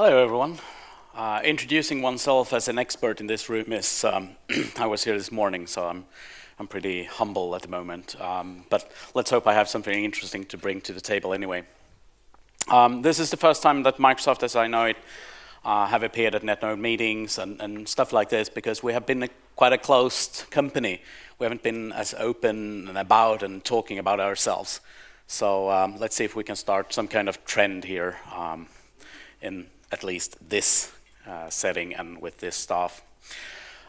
Hello, everyone. Introducing oneself as an expert in this room is, I was here this morning, so I'm pretty humble at the moment. But let's hope I have something interesting to bring to the table anyway. This is the first time that Microsoft, as I know it, have appeared at Netnod meetings and stuff like this, because we have been quite a closed company. We haven't been as open and about and talking about ourselves. So let's see if we can start some kind of trend here in at least this setting and with this staff.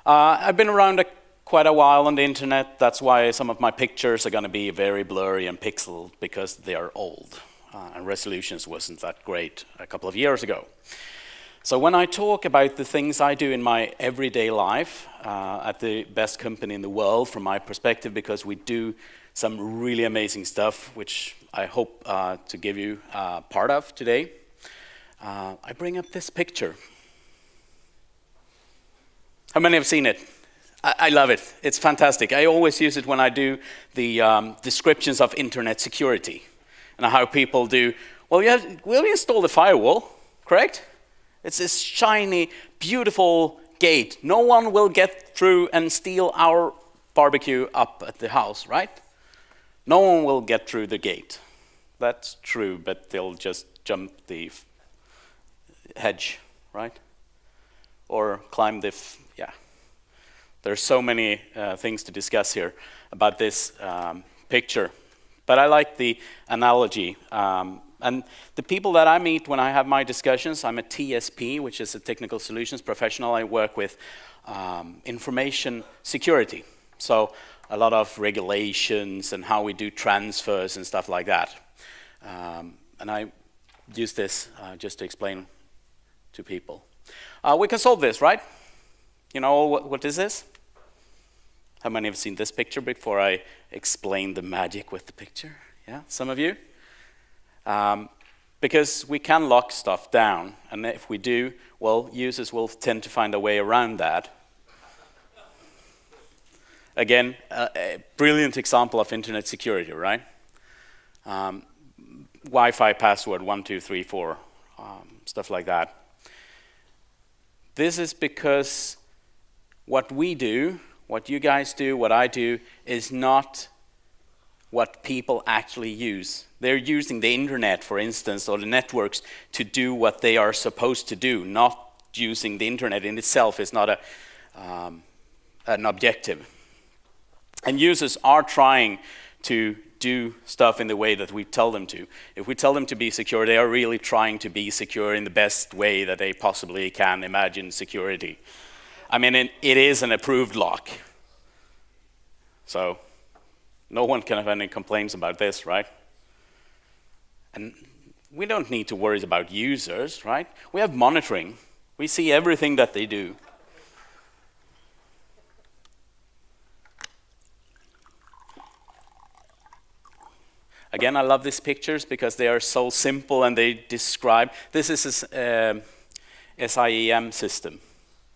I've been around quite a while on the internet. That's why some of my pictures are going to be very blurry and pixeled, because they are old and resolutions wasn't that great a couple of years ago. So when I talk about the things I do in my everyday life at the best company in the world from my perspective, because we do some really amazing stuff, which I hope to give you part of today, I bring up this picture. How many have seen it? I love it. It's fantastic. I always use it when I do the descriptions of internet security and how people do. Well, we'll install the firewall, correct? It's this shiny, beautiful gate. No one will get through and steal our barbecue up at the house, right? No one will get through the gate. That's true, but they'll just jump the hedge, right? Or climb the, yeah. There's so many things to discuss here about this picture. But I like the analogy. And the people that I meet when I have my discussions, I'm a TSP, which is a technical solutions professional. I work with information security. So a lot of regulations and how we do transfers and stuff like that. And I use this just to explain to people. We can solve this, right? You know what this is? How many have seen this picture before I explain the magic with the picture? Yeah, some of you? Because we can lock stuff down, and if we do, well, users will tend to find a way around that. Again, a brilliant example of internet security, right? Wi-Fi password 1234, stuff like that. This is because what we do, what you guys do, what I do, is not what people actually use. They're using the internet, for instance, or the networks to do what they are supposed to do. Not using the internet in itself is not an objective. And users are trying to do stuff in the way that we tell them to. If we tell them to be secure, they are really trying to be secure in the best way that they possibly can imagine security. I mean, it is an approved lock. So no one can have any complaints about this, right? And we don't need to worry about users, right? We have monitoring. We see everything that they do. Again, I love these pictures because they are so simple and they describe. This is a SIEM system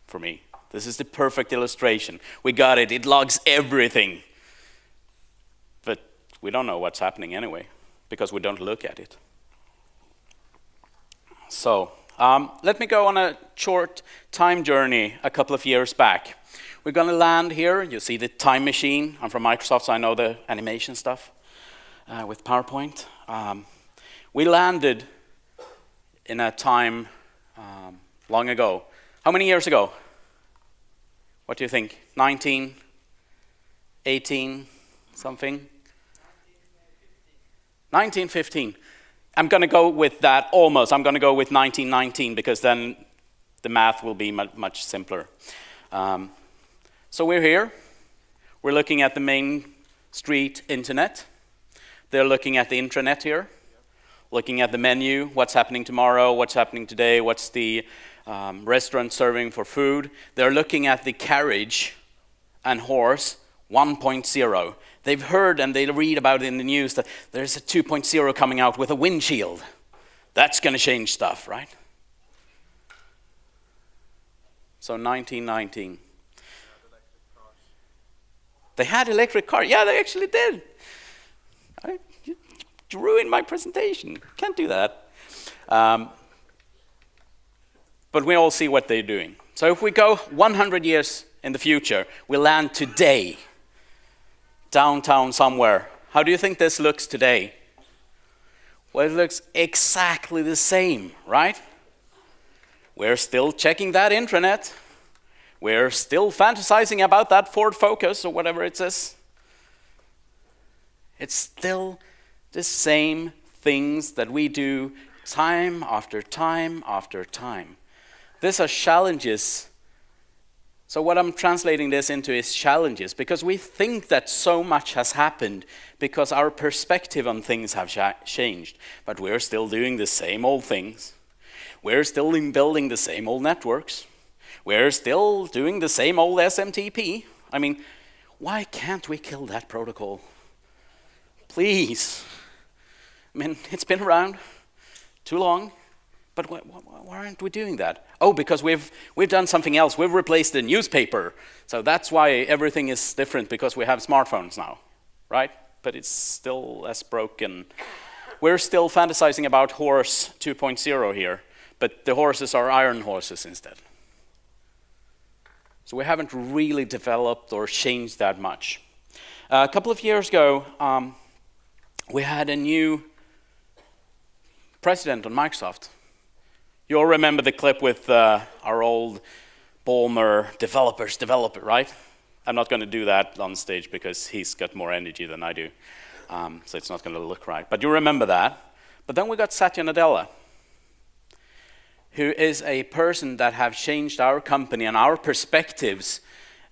for me. This is the perfect illustration. We got it. It logs everything. But we don't know what's happening anyway because we don't look at it. So let me go on a short time journey a couple of years back. We're going to land here. You see the time machine. I'm from Microsoft, so I know the animation stuff. With PowerPoint. We landed in a time long ago. How many years ago? What do you think? 19, 18, something? 1915. I'm going to go with that almost. I'm going to go with 1919 because then the math will be much simpler. So we're here. We're looking at the main street internet. They're looking at the intranet here, looking at the menu, what's happening tomorrow, what's happening today, what's the restaurant serving for food. They're looking at the carriage and horse 1.0. They've heard and they read about it in the news that there's a 2.0 coming out with a windshield. That's going to change stuff, right? So 1919. They had electric cars. Yeah, they actually did. You ruined my presentation. Can't do that. but we all see what they're doing. So if we go 100 years in the future, we land today, downtown somewhere. How do you think this looks today? Well, it looks exactly the same, right? We're still checking that intranet. We're still fantasizing about that Ford Focus or whatever it says. It's still the same things that we do time after time after time. These are challenges. So what I'm translating this into is challenges, because we think that so much has happened because our perspective on things have changed, but we're still doing the same old things. We're still building the same old networks. We're still doing the same old SMTP. I mean, why can't we kill that protocol? Please. I mean, it's been around too long, but why aren't we doing that? Oh, because we've done something else. We've replaced the newspaper. So that's why everything is different, because we have smartphones now, right? But it's still less broken. We're still fantasizing about horse 2.0 here, but the horses are iron horses instead. So we haven't really developed or changed that much. A couple of years ago, we had a new president on Microsoft. You all remember the clip with our old Ballmer developer, right? I'm not going to do that on stage because he's got more energy than I do, so it's not going to look right. But you remember that. But then we got Satya Nadella, who is a person that have changed our company and our perspectives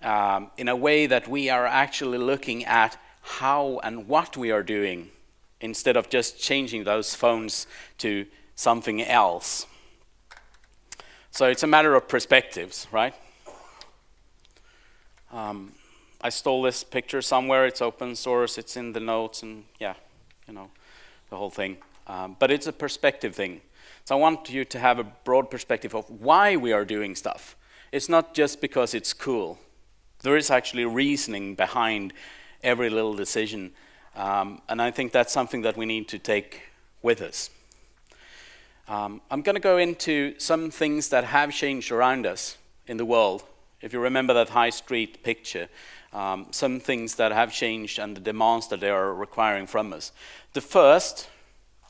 in a way that we are actually looking at how and what we are doing instead of just changing those phones to something else. So it's a matter of perspectives, right? I stole this picture somewhere. It's open source. It's in the notes, and yeah, you know, the whole thing. But it's a perspective thing. So I want you to have a broad perspective of why we are doing stuff. It's not just because it's cool. There is actually reasoning behind every little decision. And I think that's something that we need to take with us. I'm going to go into some things that have changed around us in the world. If you remember that high street picture, some things that have changed and the demands that they are requiring from us. The first,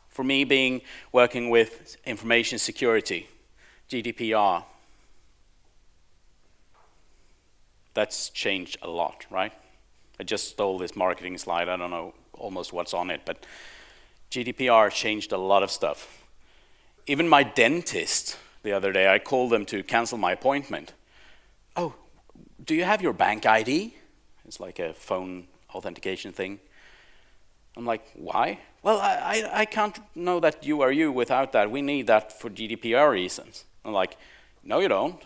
for me, being working with information security, GDPR. That's changed a lot, right? I just stole this marketing slide. I don't know almost what's on it, but GDPR changed a lot of stuff. Even my dentist, the other day, I called them to cancel my appointment. Oh, do you have your bank ID? It's like a phone authentication thing. I'm like, why? Well, I can't know that you are you without that. We need that for GDPR reasons. I'm like, no, you don't.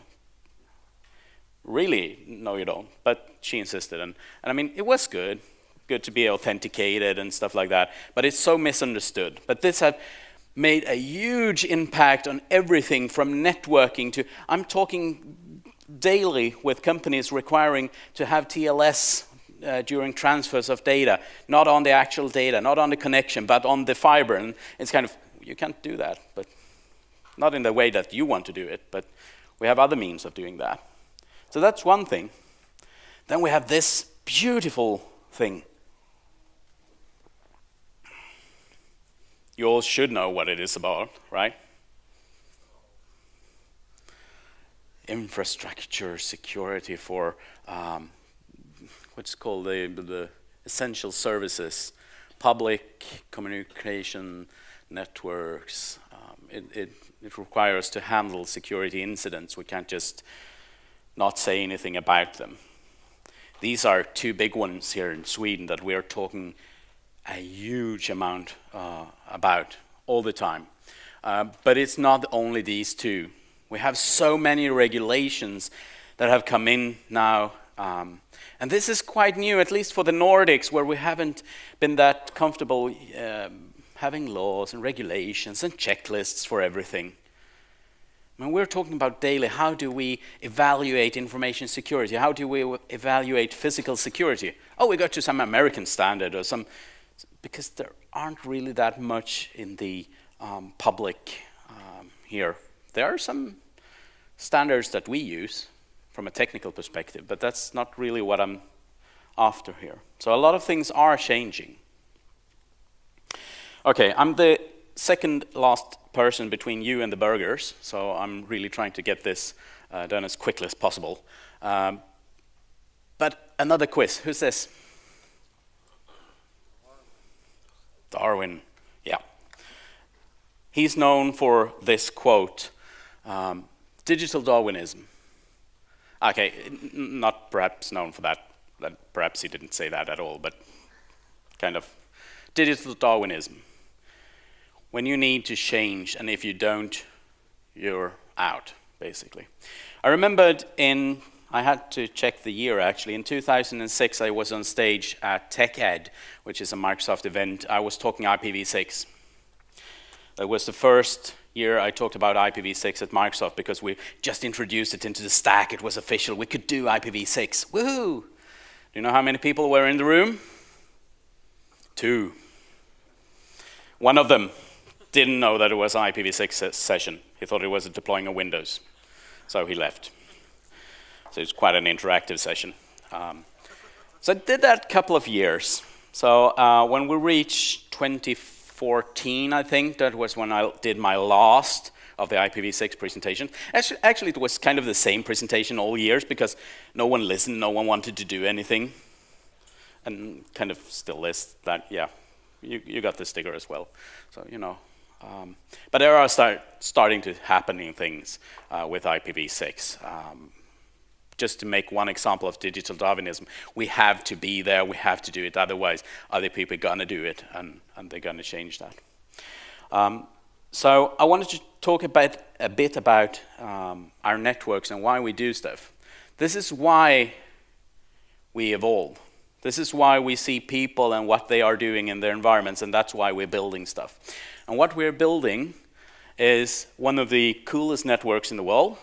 Really, no, you don't. But she insisted. And I mean, it was good to be authenticated and stuff like that. But it's so misunderstood. But this had made a huge impact on everything from networking to, I'm talking daily with companies requiring to have TLS during transfers of data, not on the actual data, not on the connection, but on the fiber. And it's kind of, you can't do that, but not in the way that you want to do it, but we have other means of doing that. So that's one thing. Then we have this beautiful thing. You all should know what it is about, right? Infrastructure security for what's called the essential services, public communication networks. It requires to handle security incidents. We can't just not say anything about them. These are two big ones here in Sweden that we're talking a huge amount about all the time. But it's not only these two. We have so many regulations that have come in now. And this is quite new, at least for the Nordics, where we haven't been that comfortable having laws and regulations and checklists for everything. When we're talking about daily, how do we evaluate information security? How do we evaluate physical security? Oh, we go to some American standard or some, because there aren't really that much in the public here. There are some standards that we use from a technical perspective, but that's not really what I'm after here. So a lot of things are changing. Okay, I'm the second last person between you and the burgers, so I'm really trying to get this done as quickly as possible. But another quiz, who's this? Darwin, yeah. He's known for this quote, digital Darwinism. Okay, not perhaps known for that, perhaps he didn't say that at all, but kind of digital Darwinism. When you need to change, and if you don't, you're out, basically. I remembered I had to check the year actually, in 2006 I was on stage at TechEd, which is a Microsoft event. I was talking IPv6. That was the first year I talked about IPv6 at Microsoft because we just introduced it into the stack. It was official. We could do IPv6. Woohoo! Do you know how many people were in the room? 2. One of them didn't know that it was an IPv6 session. He thought it was deploying a Windows. So he left. So it's quite an interactive session. So I did that a couple of years. So when we reached 2014, I think, that was when I did my last of the IPv6 presentation. Actually, it was kind of the same presentation all years because no one listened, no one wanted to do anything. And kind of still is that, yeah, you got the sticker as well. So, you know. But there are starting to happening things with IPv6. Just to make one example of digital Darwinism, we have to be there, we have to do it, otherwise other people are gonna do it, and they're gonna change that. So I wanted to talk a bit about our networks and why we do stuff. This is why we evolve. This is why we see people and what they are doing in their environments, and that's why we're building stuff. And what we're building is one of the coolest networks in the world.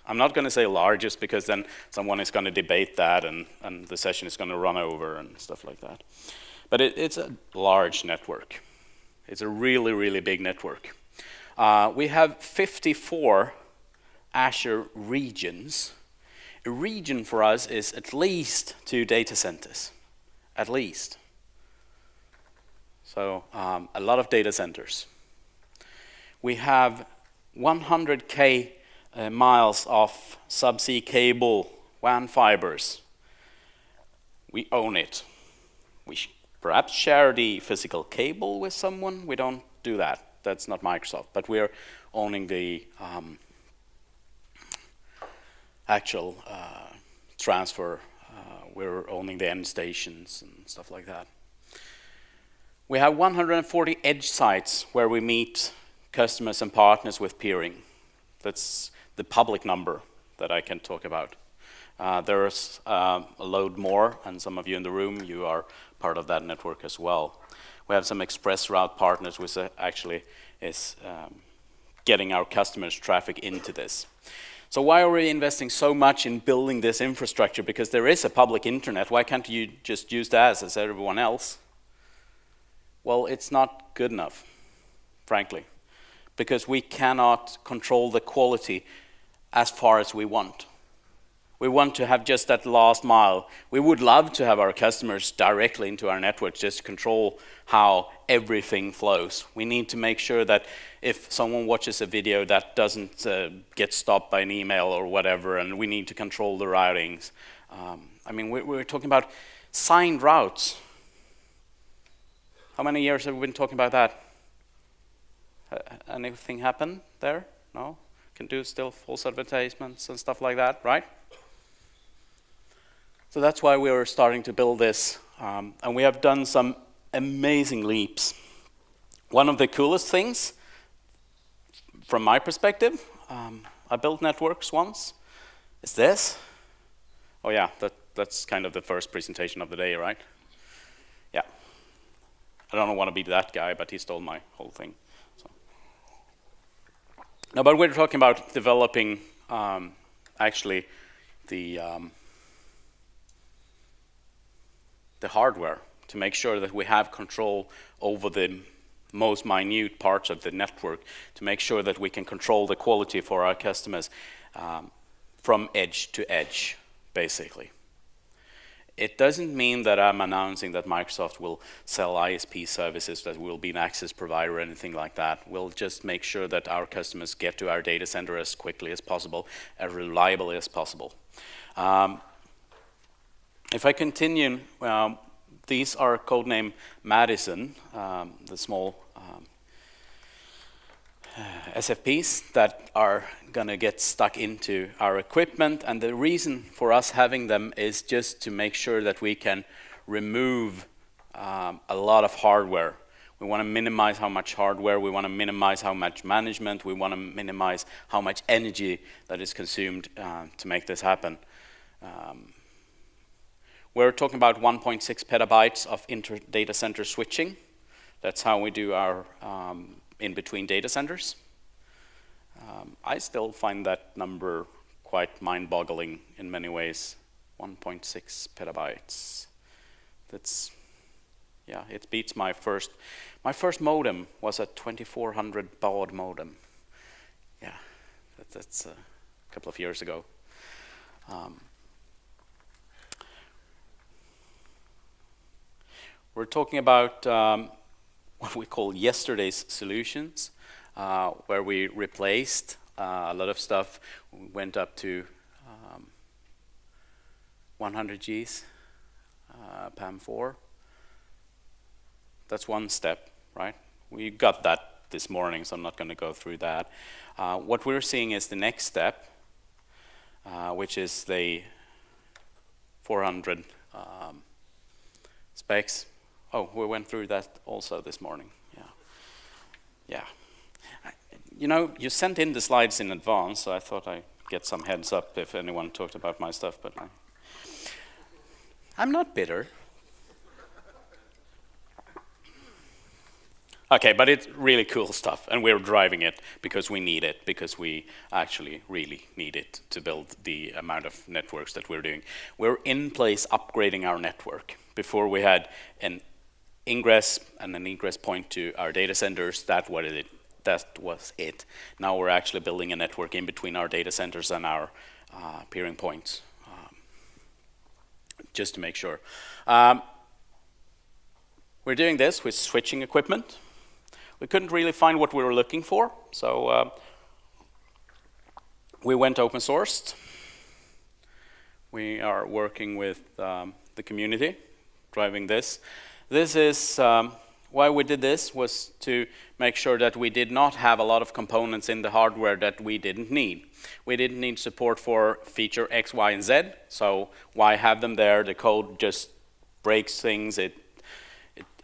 I'm not going to say largest because then someone is going to debate that and the session is going to run over and stuff like that. But it's a large network. It's a really, really big network. We have 54 Azure regions. A region for us is at least 2 data centers, at least. So a lot of data centers. We have 100K miles of subsea cable, WAN fibers. We own it. We perhaps share the physical cable with someone. We don't do that. That's not Microsoft. But we're owning the actual transfer. We're owning the end stations and stuff like that. We have 140 edge sites where we meet customers and partners with peering. That's the public number that I can talk about. There's a load more, and some of you in the room, you are part of that network as well. We have some express route partners, which actually is getting our customers' traffic into this. So why are we investing so much in building this infrastructure? Because there is a public internet. Why can't you just use that as everyone else? Well, it's not good enough, frankly, because we cannot control the quality as far as we want. We want to have just that last mile. We would love to have our customers directly into our network, just to control how everything flows. We need to make sure that if someone watches a video, that doesn't get stopped by an email or whatever, and we need to control the routings. I mean, we're talking about signed routes. How many years have we been talking about that? Anything happen there? No? Can do still false advertisements and stuff like that, right? So that's why we are starting to build this, and we have done some amazing leaps. One of the coolest things, from my perspective, I built networks once, is this. Oh yeah, that's kind of the first presentation of the day, right? Yeah. I don't want to be that guy, but he stole my whole thing. So. No, but we're talking about developing actually the hardware to make sure that we have control over the most minute parts of the network to make sure that we can control the quality for our customers from edge to edge, basically. It doesn't mean that I'm announcing that Microsoft will sell ISP services, that we'll be an access provider or anything like that. We'll just make sure that our customers get to our data center as quickly as possible, as reliably as possible. If I continue, these are codename Madison, the small SFPs that are going to get stuck into our equipment, and the reason for us having them is just to make sure that we can remove a lot of hardware. We want to minimize how much hardware, we want to minimize how much management, we want to minimize how much energy that is consumed to make this happen. We're talking about 1.6 petabytes of inter-data center switching. That's how we do our in between data centers. I still find that number quite mind-boggling in many ways. 1.6 petabytes. That's, yeah, it beats my first modem was a 2400 baud modem. Yeah, that's a couple of years ago. We're talking about what we call yesterday's solutions, where we replaced a lot of stuff. We went up to 100 Gs, PAM4. That's one step, right? We got that this morning, so I'm not going to go through that. What we're seeing is the next step, which is the 400 specs. Oh, we went through that also this morning. Yeah. You know, you sent in the slides in advance, so I thought I'd get some heads up if anyone talked about my stuff, but I'm not bitter. Okay, but it's really cool stuff, and we're driving it because we need it, because we actually really need it to build the amount of networks that we're doing. We're in place upgrading our network. Before we had an ingress and an egress point to our data centers, that was it. Now we're actually building a network in between our data centers and our peering points, just to make sure. We're doing this with switching equipment. We couldn't really find what we were looking for, so we went open sourced. We are working with the community, driving this. This is why we did this, was to make sure that we did not have a lot of components in the hardware that we didn't need. We didn't need support for feature X, Y, and Z, so why have them there? The code just breaks things. It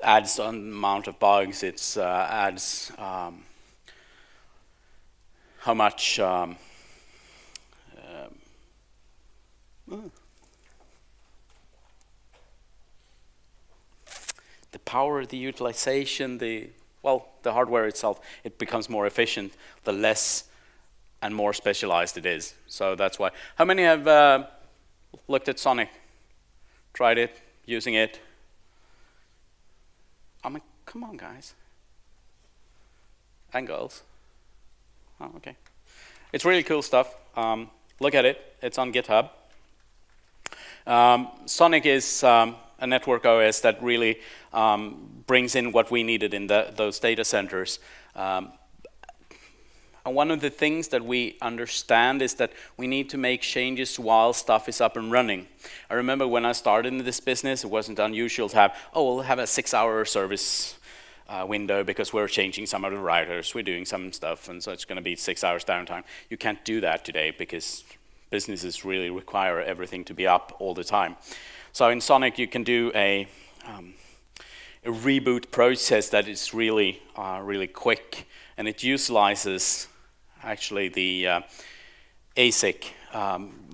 adds an amount of bugs. It adds how much the power, the utilization, the hardware itself, it becomes more efficient the less and more specialized it is. So that's why. How many have looked at Sonic? Tried it, using it? I mean, come on, guys. And girls. Oh, okay. It's really cool stuff. Look at it. It's on GitHub. Sonic is a network OS that really brings in what we needed in those data centers. And one of the things that we understand is that we need to make changes while stuff is up and running. I remember when I started in this business, it wasn't unusual to have, we'll have a 6-hour service window because we're changing some of the routers, we're doing some stuff, and so it's going to be 6 hours downtime. You can't do that today because businesses really require everything to be up all the time. So in Sonic, you can do a reboot process that is really, really quick, and it utilizes actually the ASIC.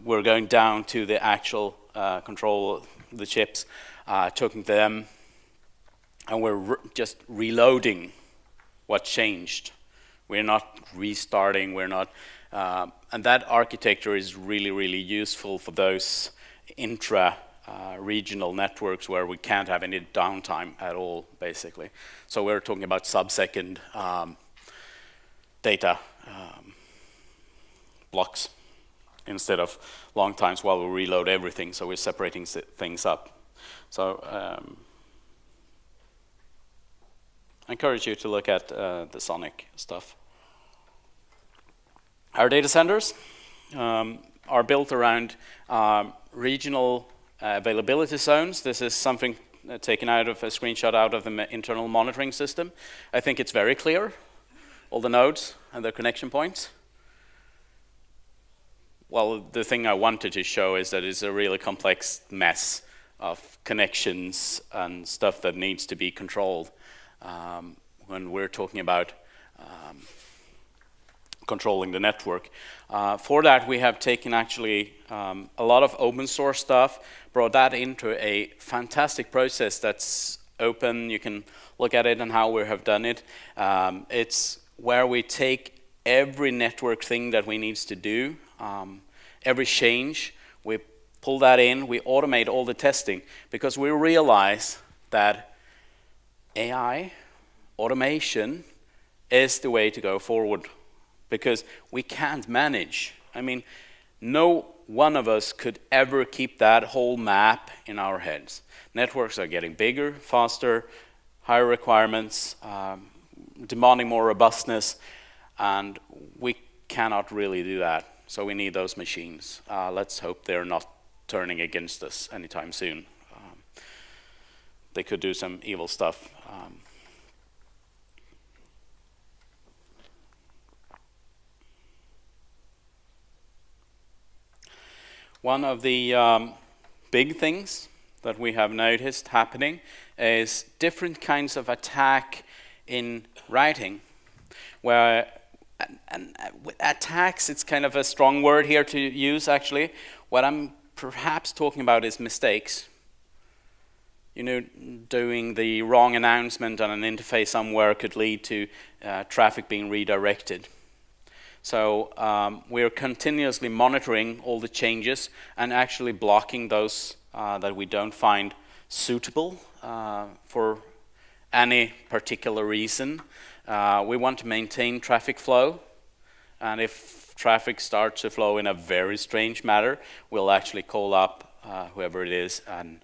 We're going down to the actual control of the chips, talking to them, and we're just reloading what changed. We're not restarting, we're not, and that architecture is really, really useful for those intra regional networks where we can't have any downtime at all, basically. So we're talking about sub-second data blocks instead of long times while we reload everything, so we're separating things up. So I encourage you to look at the Sonic stuff. Our data centers are built around regional availability zones. This is something taken out of a screenshot out of the internal monitoring system. I think it's very clear, all the nodes and their connection points. Well, the thing I wanted to show is that it's a really complex mess of connections and stuff that needs to be controlled when we're talking about controlling the network. For that, we have taken actually a lot of open source stuff, brought that into a fantastic process that's open. You can look at it and how we have done it. It's where we take every network thing that we need to do, every change, we pull that in, we automate all the testing, because we realize that AI, automation, is the way to go forward. Because we can't manage. I mean, no one of us could ever keep that whole map in our heads. Networks are getting bigger, faster, higher requirements, demanding more robustness, and we cannot really do that. So we need those machines. Let's hope they're not turning against us anytime soon. They could do some evil stuff. One of the big things that we have noticed happening is different kinds of attack in writing, where attacks, it's kind of a strong word here to use actually. What I'm perhaps talking about is mistakes. You know, doing the wrong announcement on an interface somewhere could lead to traffic being redirected. So we're continuously monitoring all the changes and actually blocking those that we don't find suitable for any particular reason. We want to maintain traffic flow, and if traffic starts to flow in a very strange manner, we'll actually call up whoever it is and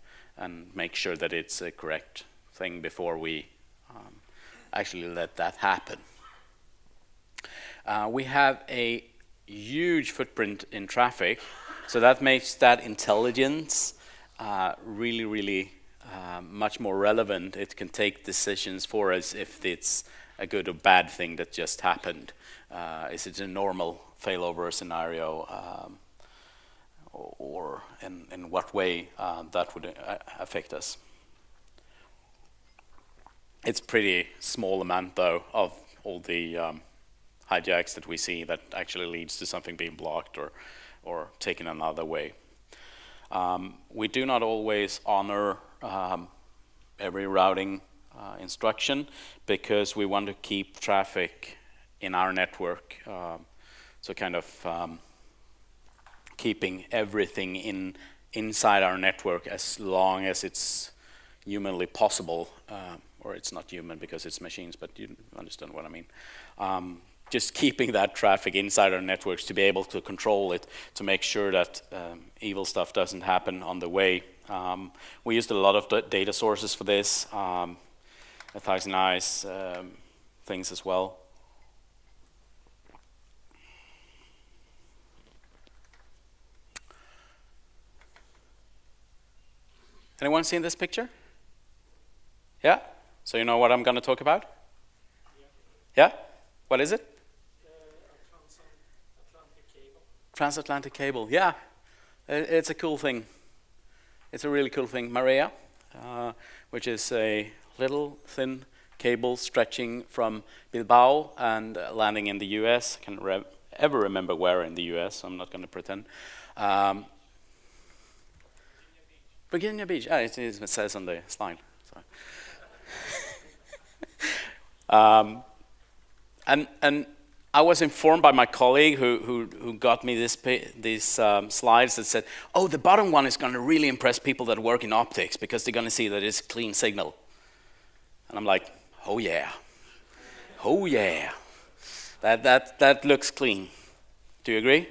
make sure that it's a correct thing before we actually let that happen. We have a huge footprint in traffic, so that makes that intelligence really, really much more relevant. It can take decisions for us if it's a good or bad thing that just happened. Is it a normal failover scenario, or in what way that would affect us? It's pretty small amount, though, of all the hijacks that we see that actually leads to something being blocked or taken another way. We do not always honor every routing instruction because we want to keep traffic in our network. So kind of keeping everything inside our network as long as it's humanly possible, or it's not human because it's machines, but you understand what I mean. Just keeping that traffic inside our networks to be able to control it, to make sure that evil stuff doesn't happen on the way. We used a lot of data sources for this, 1,000 Eyes things as well. Anyone seen this picture? Yeah? So you know what I'm going to talk about? Yeah? What is it? Transatlantic cable. Transatlantic cable, yeah. It's a cool thing. It's a really cool thing. Maria, which is a little thin cable stretching from Bilbao and landing in the US. I can't ever remember where in the US, so I'm not going to pretend. Virginia Beach. It says on the slide. And I was informed by my colleague who got me these slides that said, oh, the bottom one is going to really impress people that work in optics because they're going to see that it's clean signal. And I'm like, oh yeah, oh yeah, that looks clean. Do you agree?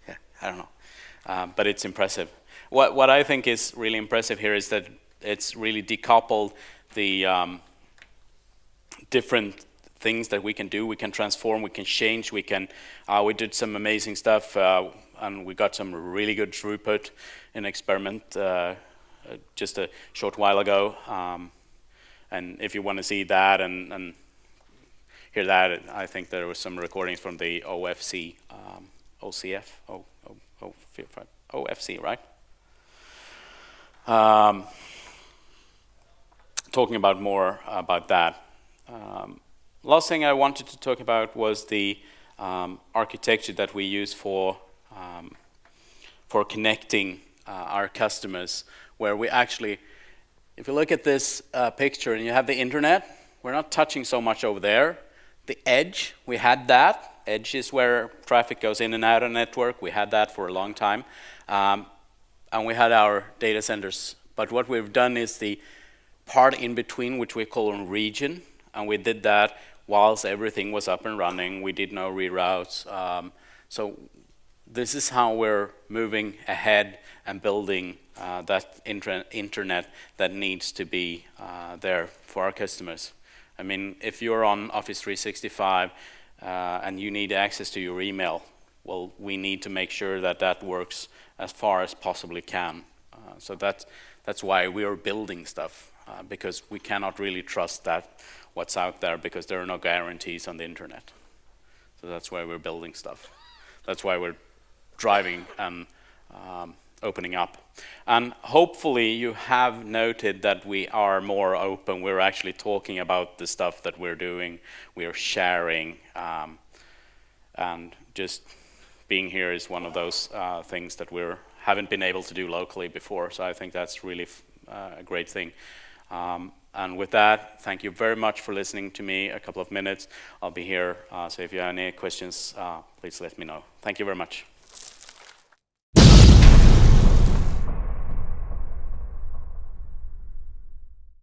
Yeah, I don't know, but it's impressive. What I think is really impressive here is that it's really decoupled the different things that we can do. We can transform, we can change, we did some amazing stuff, and we got some really good throughput in experiment just a short while ago. And if you want to see that and hear that, I think there were some recordings from the OFC, OFC, right? Talking about more about that. Last thing I wanted to talk about was the architecture that we use for connecting our customers, where we actually, if you look at this picture and you have the internet, we're not touching so much over there. The edge, we had that. Edge is where traffic goes in and out of the network. We had that for a long time. And we had our data centers. But what we've done is the part in between, which we call a region, and we did that whilst everything was up and running. We did no reroutes. So this is how we're moving ahead and building that internet that needs to be there for our customers. I mean, if you're on Office 365 and you need access to your email, well, we need to make sure that that works as far as possibly can. So that's why we are building stuff, because we cannot really trust that what's out there, because there are no guarantees on the internet. So that's why we're building stuff. That's why we're driving and opening up. And hopefully you have noted that we are more open. We're actually talking about the stuff that we're doing. We are sharing. And just being here is one of those things that we haven't been able to do locally before. So I think that's really a great thing. And with that, thank you very much for listening to me a couple of minutes. I'll be here, so if you have any questions, please let me know. Thank you very much.